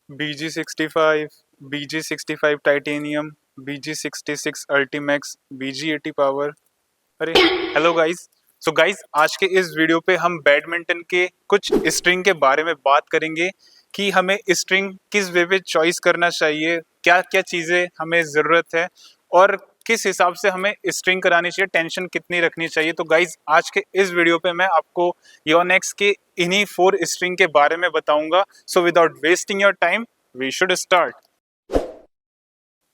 BG65, BG65 titanium, BG66 अल्टीमैक्स, BG80 power. अरे hello guys. So guys, आज के इस वीडियो पे हम बैडमिंटन के कुछ स्ट्रिंग के बारे में बात करेंगे कि हमें स्ट्रिंग किस वे पे चॉइस करना चाहिए, क्या क्या चीज़ें हमें ज़रूरत है और किस हिसाब से हमें स्ट्रिंग करानी चाहिए, टेंशन कितनी रखनी चाहिए। तो गाइस, आज के इस वीडियो पे मैं आपको योनेक्स के इन्हीं 4 स्ट्रिंग के बारे में बताऊंगा। So without wasting your time we should start.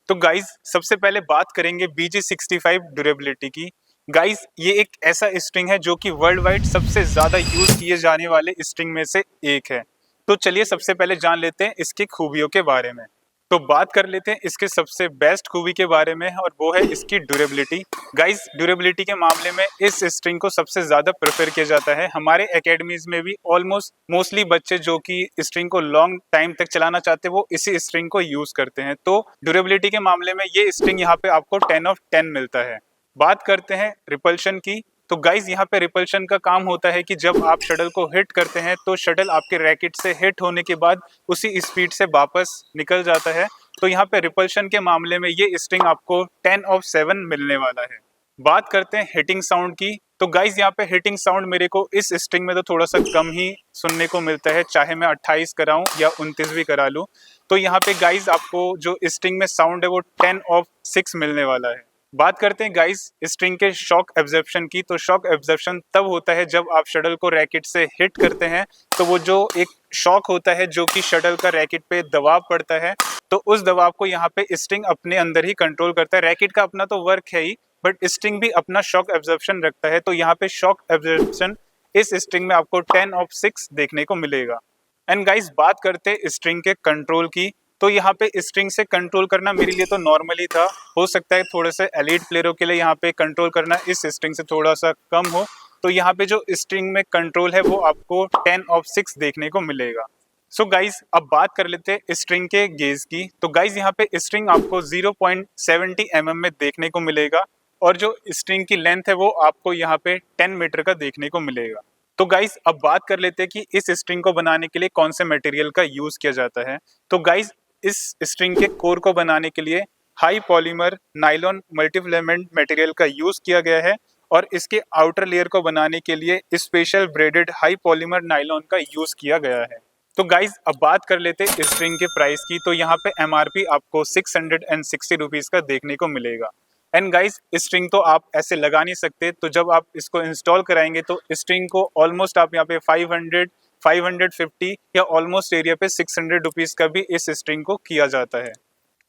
तो गाइज, सबसे पहले बात करेंगे BG65 ड्यूरेबिलिटी की। गाइज, ये एक ऐसा स्ट्रिंग है जो कि वर्ल्ड वाइड सबसे ज्यादा यूज किए जाने वाले स्ट्रिंग में से एक है। तो चलिए सबसे पहले जान लेते हैं इसकी खूबियों के बारे में। तो बात कर लेते हैं इसके सबसे बेस्ट खूबी के बारे में, और वो है इसकी ड्यूरेबिलिटी। गाइज, ड्यूरेबिलिटी के मामले में इस स्ट्रिंग को सबसे ज्यादा प्रेफर किया जाता है। हमारे एकेडमीज में भी ऑलमोस्ट मोस्टली बच्चे जो कि स्ट्रिंग को लॉन्ग टाइम तक चलाना चाहते हैं वो इसी स्ट्रिंग को यूज करते हैं। तो ड्यूरेबिलिटी के मामले में ये स्ट्रिंग यहाँ पे आपको 10 ऑफ 10 मिलता है। बात करते हैं रिपल्शन की। तो गाइज, यहाँ पे रिपल्शन का काम होता है कि जब आप शटल को हिट करते हैं तो शटल आपके रैकेट से हिट होने के बाद उसी स्पीड से वापस निकल जाता है। तो यहाँ पे रिपल्शन के मामले में ये स्ट्रिंग आपको 10 ऑफ 7 मिलने वाला है। बात करते हैं हिटिंग साउंड की। तो गाइज, यहाँ पे हिटिंग साउंड मेरे को इस स्ट्रिंग में तो थोड़ा सा कम ही सुनने को मिलता है, चाहे मैं 28 कराऊं या 29 भी करा लूं। तो यहाँ पे गाइज आपको जो स्ट्रिंग में साउंड है वो 10 ऑफ 6 मिलने वाला है। बात करते हैं गाइस स्ट्रिंग के शॉक एब्जॉर्प्शन की। तो शॉक एब्जॉर्प्शन तब होता है जब आप शटल को रैकेट से हिट करते हैं, तो वो जो एक शॉक होता है जो कि शटल का रैकेट पे दबाव पड़ता है, तो उस दबाव को यहाँ पे स्ट्रिंग अपने अंदर ही कंट्रोल करता है। रैकेट का अपना तो वर्क है ही, बट स्ट्रिंग भी अपना शॉक एब्जॉर्प्शन रखता है। तो यहाँ पे शॉक एब्जॉर्प्शन इस स्ट्रिंग में आपको 10 ऑफ 6 देखने को मिलेगा। एंड गाइस, बात करते हैं स्ट्रिंग के कंट्रोल की। तो यहाँ पे स्ट्रिंग से कंट्रोल करना मेरे लिए तो नॉर्मली था। हो सकता है थोड़े से एलीट प्लेयरों के लिए यहाँ पे कंट्रोल करना इस स्ट्रिंग से थोड़ा सा कम हो। तो यहाँ पे जो स्ट्रिंग में कंट्रोल है वो आपको 10 ऑफ 6 देखने को मिलेगा। सो गाइज, अब बात कर लेते हैं स्ट्रिंग के गेज की। तो गाइज, यहाँ पे स्ट्रिंग आपको 0.70 mm में देखने को मिलेगा, और जो स्ट्रिंग की लेंथ है वो आपको यहाँ पे 10 मीटर का देखने को मिलेगा। तो गाइज, अब बात कर लेते हैं कि इस स्ट्रिंग को बनाने के लिए कौन से मटेरियल का यूज किया जाता है। तो गाइज, इस स्ट्रिंग के कोर को बनाने के लिए हाई पॉलीमर नाइलॉन मल्टीफिलामेंट मटेरियल का यूज किया गया है, और इसके आउटर लेयर को बनाने के लिए special braided high polymer nylon का यूज किया गया है। तो गाइज, अब बात कर लेते हैं स्ट्रिंग के प्राइस की। तो यहाँ पे MRP आपको 660 रुपीज का देखने को मिलेगा। एंड गाइज, स्ट्रिंग तो आप ऐसे लगा नहीं सकते, तो जब आप इसको इंस्टॉल कराएंगे तो स्ट्रिंग को ऑलमोस्ट आप यहाँ पे 500, 550 या ऑलमोस्ट एरिया पे 600 रुपीज का भी इस स्ट्रिंग को किया जाता है।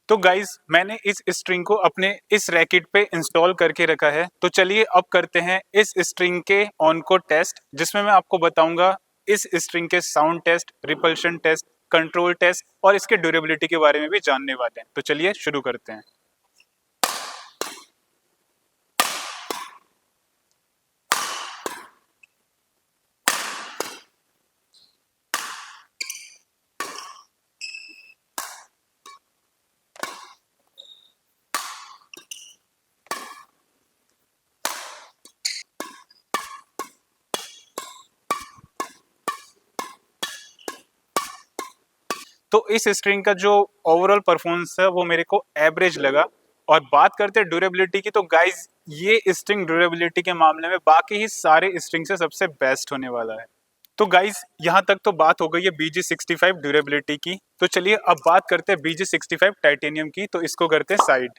तो गाइज, मैंने इस स्ट्रिंग को अपने इस रैकेट पे इंस्टॉल करके रखा है। तो चलिए अब करते हैं इस स्ट्रिंग के ऑन को टेस्ट, जिसमें मैं आपको बताऊंगा इस स्ट्रिंग के sound test, repulsion test, control test और इसके ड्यूरेबिलिटी के बारे में भी जानने वाले हैं। तो चलिए शुरू करते हैं। तो इस स्ट्रिंग का जो ओवरऑल परफॉर्मेंस है वो मेरे को एवरेज लगा। और बात करते हैं ड्यूरेबिलिटी की, तो गाइज, ये स्ट्रिंग ड्यूरेबिलिटी के मामले में बाकी ही सारे स्ट्रिंग से सबसे बेस्ट होने वाला है। तो गाइज, यहाँ तक तो बात हो गई है BG65 ड्यूरेबिलिटी की। तो चलिए अब बात करते हैं BG65 टाइटेनियम की। तो इसको करते हैं साइड।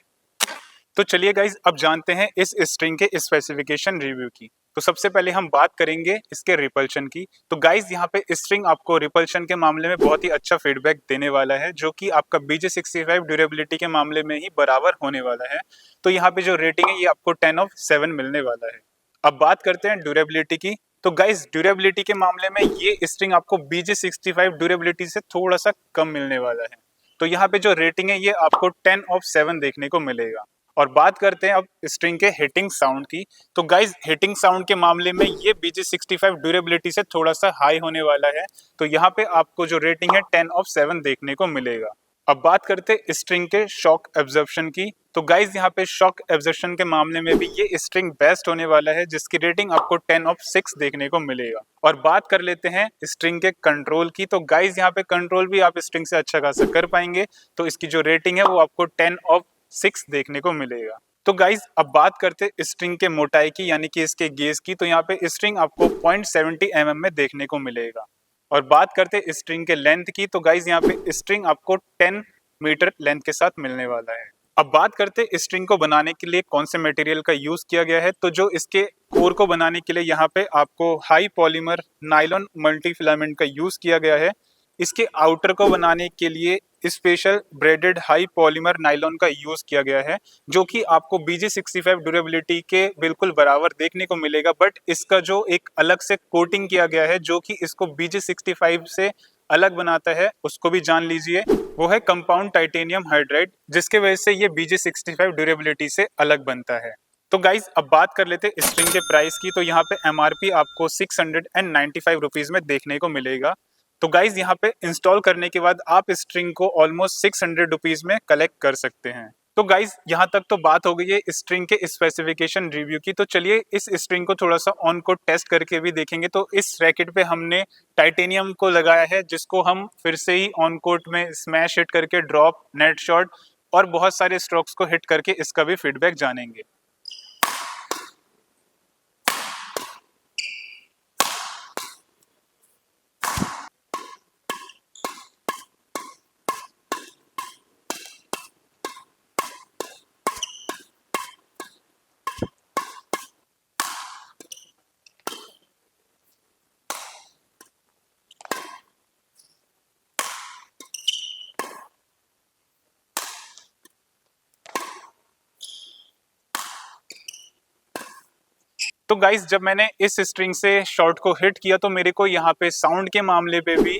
तो चलिए गाइज, अब जानते हैं इस स्ट्रिंग के स्पेसिफिकेशन रिव्यू की। तो सबसे पहले हम बात करेंगे इसके रिपल्शन की। तो गाइज, यहाँ पे स्ट्रिंग आपको रिपल्शन के मामले में बहुत ही अच्छा फीडबैक देने वाला है, जो कि आपका BG65 ड्यूरेबिलिटी के मामले में ही बराबर होने वाला है। तो यहाँ पे जो रेटिंग है ये आपको 10 ऑफ 7 मिलने वाला है। अब बात करते हैं ड्यूरेबिलिटी की। तो गाइज, ड्यूरेबिलिटी के मामले में ये स्ट्रिंग आपको BG65 ड्यूरेबिलिटी से थोड़ा सा कम मिलने वाला है। तो यहाँ पे जो रेटिंग है ये आपको 10 ऑफ 7 देखने को मिलेगा। और बात करते हैं अब स्ट्रिंग के हिटिंग साउंड की। तो गाइज, हिटिंग साउंड के मामले में ये BG65 ड्यूरेबिलिटी से थोड़ा सा हाई होने वाला है। तो यहाँ पे आपको जो रेटिंग है 10 ऑफ 7 देखने को मिलेगा। अब बात करते हैं स्ट्रिंग के शॉक एब्जॉर्प्शन की। तो गाइज यहाँ पे शॉक एब्जॉर्प्शन के मामले में भी ये स्ट्रिंग बेस्ट होने वाला है, जिसकी रेटिंग आपको 10/6 देखने को मिलेगा। और बात कर लेते हैं स्ट्रिंग के कंट्रोल की। तो गाइज यहाँ पे कंट्रोल भी आप स्ट्रिंग से अच्छा खासा कर पाएंगे, तो इसकी जो रेटिंग है वो आपको 10/6 देखने को मिलेगा। तो गाइज अब बात करते हैं स्ट्रिंग के मोटाई की, यानी कि इसके गेज की। तो यहाँ पे स्ट्रिंग आपको 0.70 mm में देखने को मिलेगा। और बात करते हैं स्ट्रिंग के लेंथ की। तो गाइज यहाँ पे स्ट्रिंग आपको 10 मीटर लेंथ के साथ मिलने वाला है। अब बात करते हैं स्ट्रिंग को बनाने के लिए कौन से मटेरियल का यूज किया गया है। तो जो इसके कोर को बनाने के लिए यहाँ पे आपको high polymer nylon multi filament का यूज किया गया है। इसके आउटर को बनाने के लिए special braided high polymer nylon का यूज किया गया है, जो कि आपको BG65 ड्यूरेबिलिटी के बिल्कुल बराबर देखने को मिलेगा। बट इसका जो एक अलग से कोटिंग किया गया है, जो कि इसको BG65 से अलग बनाता है, उसको भी जान लीजिए। वो है कंपाउंड टाइटेनियम हाइड्राइड, जिसके वजह से ये BG65 ड्यूरेबिलिटी से अलग बनता है। तो गाइज अब बात कर लेते हैं स्ट्रिंग के प्राइस की। तो यहाँ पे MRP आपको 695 रुपीज में देखने को मिलेगा। तो गाइज यहाँ पे इंस्टॉल करने के बाद आप स्ट्रिंग को ऑलमोस्ट 600 रुपीज में कलेक्ट कर सकते हैं। तो गाइज यहाँ तक तो बात हो गई है स्ट्रिंग के स्पेसिफिकेशन रिव्यू की। तो चलिए इस स्ट्रिंग को थोड़ा सा ऑन कोड टेस्ट करके भी देखेंगे। तो इस रैकेट पे हमने टाइटेनियम को लगाया है, जिसको हम फिर से ही ऑन कोर्ट में स्मैश हिट करके ड्रॉप, नेट शॉट और बहुत सारे स्ट्रोक्स को हिट करके इसका भी फीडबैक जानेंगे। तो गाइस जब मैंने इस स्ट्रिंग से शॉट को हिट किया, तो मेरे को यहाँ पे साउंड के मामले पे भी,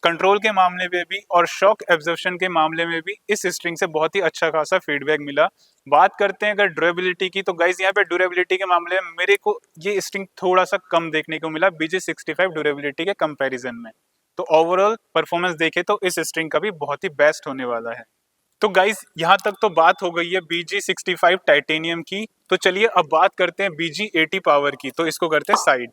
कंट्रोल के मामले में भी और शॉक एब्जॉर्प्शन के मामले में भी इस स्ट्रिंग से बहुत ही अच्छा खासा फीडबैक मिला। बात करते हैं अगर ड्यूरेबिलिटी की। तो गाइस यहाँ पे ड्यूरेबिलिटी के मामले में मेरे को ये स्ट्रिंग थोड़ा सा कम देखने को मिला BG65 ड्यूरेबिलिटी के कंपैरिजन में। तो ओवरऑल परफॉर्मेंस देखे तो इस स्ट्रिंग का भी बहुत ही बेस्ट होने वाला है। तो गाइज यहाँ तक तो बात हो गई है BG65 टाइटेनियम की। तो चलिए अब बात करते हैं BG80 पावर की। तो इसको करते हैं साइड।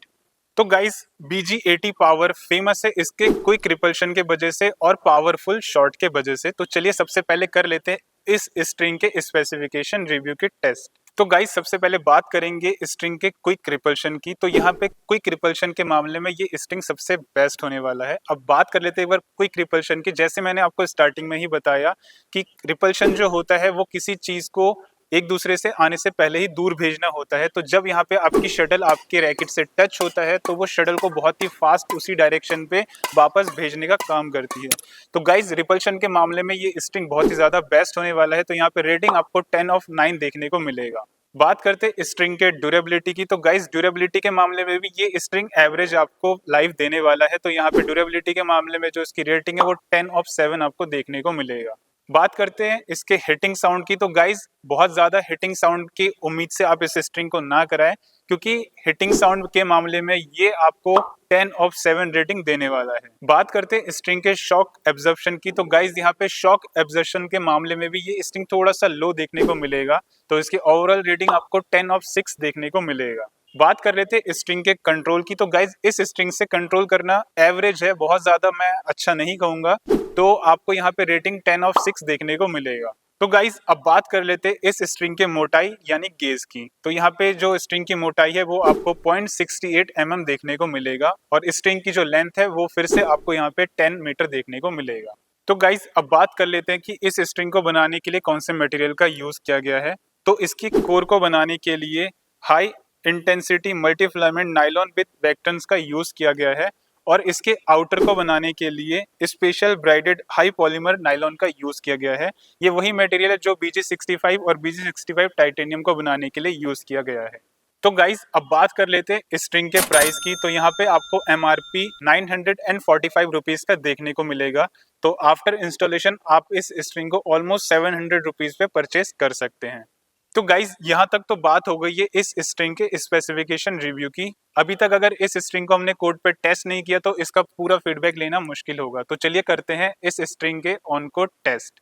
तो गाइज BG80 पावर फेमस है इसके क्विक रिपल्शन के वजह से और पावरफुल शॉट के वजह से। तो चलिए सबसे पहले कर लेते हैं इस स्ट्रिंग के स्पेसिफिकेशन रिव्यू के टेस्ट। तो गाइस सबसे पहले बात करेंगे स्ट्रिंग के क्विक रिपल्शन की। तो यहाँ पे क्विक रिपल्शन के मामले में ये स्ट्रिंग सबसे बेस्ट होने वाला है। अब बात कर लेते हैं एक बार क्विक रिपल्शन की। जैसे मैंने आपको स्टार्टिंग में ही बताया कि रिपल्शन जो होता है वो किसी चीज को एक दूसरे से आने से पहले ही दूर भेजना होता है। तो जब यहाँ पे आपकी शटल आपके रैकेट से टच होता है, तो वो शटल को बहुत ही फास्ट उसी डायरेक्शन पे वापस भेजने का काम करती है। तो गाइज रिपल्शन के मामले में ये स्ट्रिंग बहुत ही ज्यादा बेस्ट होने वाला है। तो यहाँ पे रेटिंग आपको 10/9 देखने को मिलेगा। बात करते स्ट्रिंग के ड्यूरेबिलिटी की। तो गाइस ड्यूरेबिलिटी के मामले में भी ये स्ट्रिंग एवरेज आपको लाइफ देने वाला है। तो यहाँ पे ड्यूरेबिलिटी के मामले में जो इसकी रेटिंग है वो 10/7 आपको देखने को मिलेगा। बात करते हैं इसके हिटिंग साउंड की। तो गाइस बहुत ज्यादा हिटिंग साउंड की उम्मीद से आप इस स्ट्रिंग को ना कराएं, क्योंकि हिटिंग साउंड के मामले में ये आपको 10/7 रेटिंग देने वाला है। बात करते हैं स्ट्रिंग के शॉक एब्जॉर्प्शन की। तो गाइस यहाँ पे शॉक एब्जॉर्प्शन के मामले में भी ये स्ट्रिंग थोड़ा सा लो देखने को मिलेगा। तो इसकी ओवरऑल रेटिंग आपको 10/6 देखने को मिलेगा। बात कर रहे थे स्ट्रिंग के कंट्रोल की। तो गाइज इस स्ट्रिंग से कंट्रोल करना एवरेज है, बहुत ज्यादा मैं अच्छा नहीं कहूंगा। तो आपको यहाँ पे रेटिंग 10/6 देखने को मिलेगा। तो गाइज अब बात कर लेते इस स्ट्रिंग के मोटाई यानी गेज की। तो यहाँ पे जो स्ट्रिंग की मोटाई है वो आपको 0.68 mm देखने को मिलेगा और स्ट्रिंग की जो लेंथ है वो फिर से आपको यहाँ पे 10 मीटर देखने को मिलेगा। तो गाइज अब बात कर लेते हैं कि इस स्ट्रिंग को बनाने के लिए कौन से मटेरियल का यूज किया गया है। तो इसकी कोर को बनाने के लिए हाई इंटेंसिटी मल्टीफिलामेंट नायलॉन विद बैक्टन्स का यूज किया गया है और इसके आउटर को बनाने के लिए स्पेशल ब्राइडेड हाई पॉलीमर नायलॉन का यूज किया गया है। ये वही मटेरियल है जो BG65 और BG65 टाइटेनियम को बनाने के लिए यूज किया गया है। तो गाइज अब बात कर लेते हैं स्ट्रिंग के प्राइस की। तो यहाँ पे आपको MRP 945 रुपीज का देखने को मिलेगा। तो आफ्टर इंस्टॉलेशन आप इस स्ट्रिंग को ऑलमोस्ट 700 रुपीज पे परचेस कर सकते हैं। तो गाइज यहाँ तक तो बात हो गई है इस स्ट्रिंग के स्पेसिफिकेशन रिव्यू की। अभी तक अगर इस स्ट्रिंग को हमने कोड पे टेस्ट नहीं किया तो इसका पूरा फीडबैक लेना मुश्किल होगा। तो चलिए करते हैं इस स्ट्रिंग के ऑन कोड टेस्ट।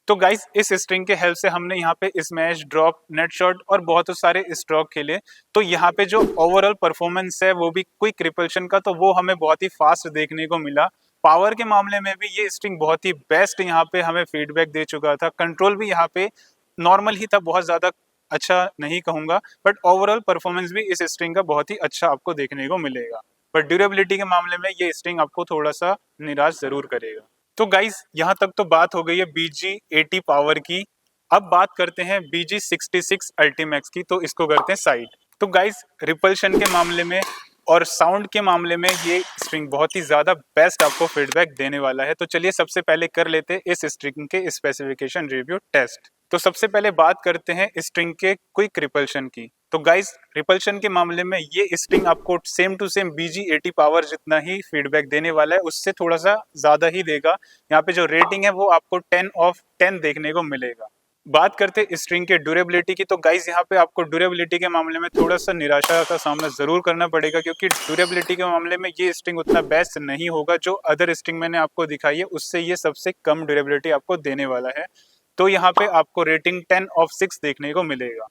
तो गाइस इस स्ट्रिंग के हेल्प से हमने यहाँ पे स्मैश, ड्रॉप, नेट शॉट और बहुत सारे स्ट्रोक खेले। तो यहाँ पे जो ओवरऑल परफॉर्मेंस है वो भी क्विक रिपल्शन का, तो वो हमें बहुत ही फास्ट देखने को मिला। पावर के मामले में भी ये स्ट्रिंग बहुत ही बेस्ट यहाँ पे हमें फीडबैक दे चुका था। कंट्रोल भी यहाँ पे नॉर्मल ही था, बहुत ज्यादा अच्छा नहीं कहूंगा, बट ओवरऑल परफॉर्मेंस भी इस स्ट्रिंग का बहुत ही अच्छा आपको देखने को मिलेगा। बट ड्यूरेबिलिटी के मामले में ये स्ट्रिंग आपको थोड़ा सा निराश जरूर करेगा। तो गाइस यहाँ तक तो बात हो गई है BG80 पावर की। अब बात करते हैं BG66 अल्टीमैक्स की, तो इसको करते हैं साइड। तो गाइस रिपल्शन के मामले में और साउंड के मामले में ये स्ट्रिंग बहुत ही ज्यादा बेस्ट आपको फीडबैक देने वाला है। तो चलिए सबसे पहले कर लेते हैं इस स्ट्रिंग के स्पेसिफिकेशन रिव्यू टेस्ट। तो सबसे पहले बात करते हैं स्ट्रिंग के क्विक रिपल्शन की। तो गाइस रिपल्शन के मामले में ये स्ट्रिंग आपको same to same BG80 power जितना ही फीडबैक देने वाला है, उससे थोड़ा सा ज्यादा ही देगा। यहाँ पे जो रेटिंग है वो आपको 10/10 देखने को मिलेगा। बात करते स्ट्रिंग के ड्यूरेबिलिटी की, तो गाइस यहाँ पे आपको ड्यूरेबिलिटी के मामले में थोड़ा सा निराशा का सामना जरूर करना पड़ेगा, क्योंकि ड्यूरेबिलिटी के मामले में ये स्ट्रिंग उतना बेस्ट नहीं होगा। जो अदर स्ट्रिंग मैंने आपको दिखाई है उससे ये सबसे कम ड्यूरेबिलिटी आपको देने वाला है। तो यहाँ पे आपको रेटिंग 10/6 देखने को मिलेगा।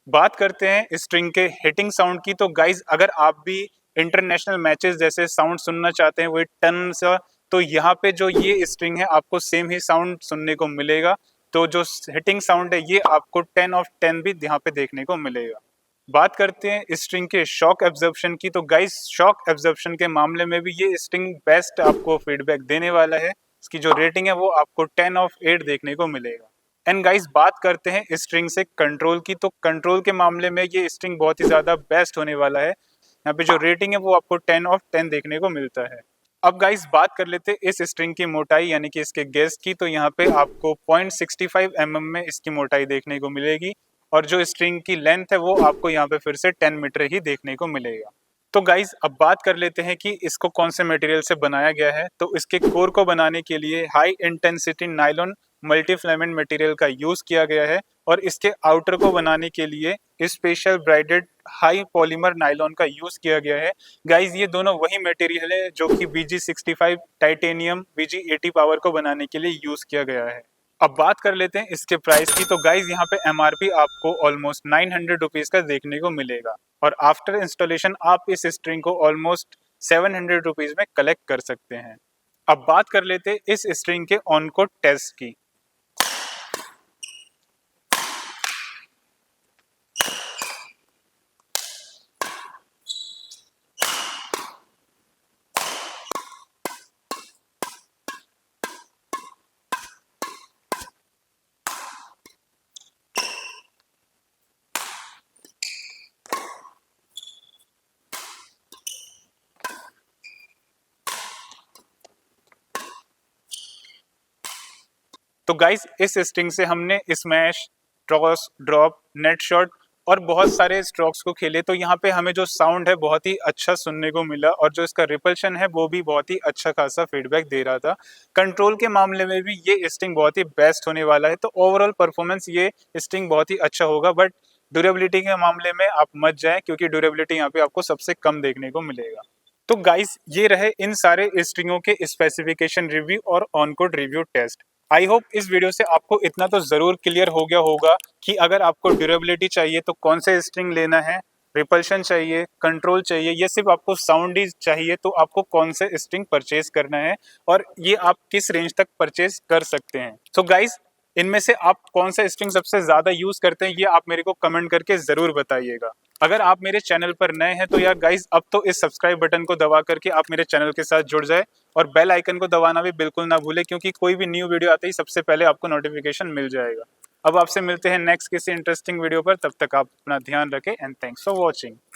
बात करते हैं स्ट्रिंग के हिटिंग साउंड की, तो गाइज अगर आप भी इंटरनेशनल मैचेस जैसे साउंड सुनना चाहते हैं वही टन सा, तो यहाँ पे जो ये स्ट्रिंग है आपको सेम ही साउंड सुनने को मिलेगा। तो जो हिटिंग साउंड है ये आपको 10/10 भी यहाँ पे देखने को मिलेगा। बात करते हैं स्ट्रिंग के शॉक एब्जॉर्प्शन की, तो गाइज शॉक एब्जॉर्प्शन के मामले में भी ये स्ट्रिंग बेस्ट आपको फीडबैक देने वाला है। इसकी जो रेटिंग है वो आपको 10/8 देखने को मिलेगा। एंड गाइस बात करते हैं स्ट्रिंग से कंट्रोल की, तो कंट्रोल के मामले में ये स्ट्रिंग बहुत ही ज्यादा बेस्ट होने वाला है। यहाँ पे जो रेटिंग है वो आपको 10/10 देखने को मिलता है। अब गाइस बात कर लेते हैं इस स्ट्रिंग की मोटाई यानी कि इसके गेज की, तो यहाँ पे आपको 0.65 mm में इसकी मोटाई देखने को मिलेगी, और जो स्ट्रिंग की लेंथ है वो आपको यहाँ पे फिर से 10 मीटर ही देखने को मिलेगा। तो गाइज अब बात कर लेते हैं कि इसको कौन से मटेरियल से बनाया गया है। तो इसके कोर को बनाने के लिए हाई इंटेंसिटी नायलॉन मल्टीफिलामेंट मटेरियल का यूज किया गया है, और इसके आउटर को बनाने के लिए स्पेशल ब्राइडेड हाई पॉलीमर नायलॉन का यूज किया गया है। गाइज ये दोनों वही मटेरियल है जो कि BG65 टाइटेनियम BG80 पावर को बनाने के लिए यूज किया गया है। अब बात कर लेते हैं इसके प्राइस की, तो गाइज यहाँ पे MRP आपको ऑलमोस्ट 900 रुपीज का देखने को मिलेगा, और आफ्टर इंस्टॉलेशन आप इस स्ट्रिंग को ऑलमोस्ट 700 रुपीज में कलेक्ट कर सकते हैं। अब बात कर लेते हैं इस स्ट्रिंग के ऑन कोड टेस्ट की। तो गाइस इस स्ट्रिंग से हमने smash, toss, drop, net shot और बहुत सारे स्ट्रोक्स को खेले। तो यहाँ पे हमें जो साउंड है बहुत ही अच्छा सुनने को मिला, और जो इसका रिपल्शन है वो भी बहुत ही अच्छा खासा फीडबैक दे रहा था। कंट्रोल के मामले में भी ये स्ट्रिंग बहुत ही बेस्ट होने वाला है। तो ओवरऑल परफॉर्मेंस ये स्ट्रिंग बहुत ही अच्छा होगा, बट ड्यूरेबिलिटी के मामले में आप मत जाएं, क्योंकि ड्यूरेबिलिटी यहाँ पे आपको सबसे कम देखने को मिलेगा। तो गाइस ये रहे इन सारे स्ट्रिंगों के स्पेसिफिकेशन रिव्यू और on court review test. I hope इस वीडियो से आपको इतना तो जरूर क्लियर हो गया होगा कि अगर आपको ड्यूरेबिलिटी चाहिए तो कौन से स्ट्रिंग लेना है, रिपल्शन चाहिए, कंट्रोल चाहिए, ये सिर्फ आपको साउंड ही चाहिए तो आपको कौन से स्ट्रिंग परचेज करना है, और ये आप किस रेंज तक परचेज कर सकते हैं। सो गाइस इनमें से आप कौन सा स्ट्रिंग सबसे ज्यादा यूज करते हैं ये आप मेरे को कमेंट करके जरूर बताइएगा। अगर आप मेरे चैनल पर नए हैं तो यार गाइस अब तो इस सब्सक्राइब बटन को दबा करके आप मेरे चैनल के साथ जुड़ जाए, और बेल आइकन को दबाना भी बिल्कुल ना भूले, क्योंकि कोई भी न्यू वीडियो आते ही सबसे पहले आपको नोटिफिकेशन मिल जाएगा। अब आपसे मिलते हैं नेक्स्ट किसी इंटरेस्टिंग वीडियो पर, तब तक आप अपना ध्यान रखें एंड थैंक्स फॉर वॉचिंग।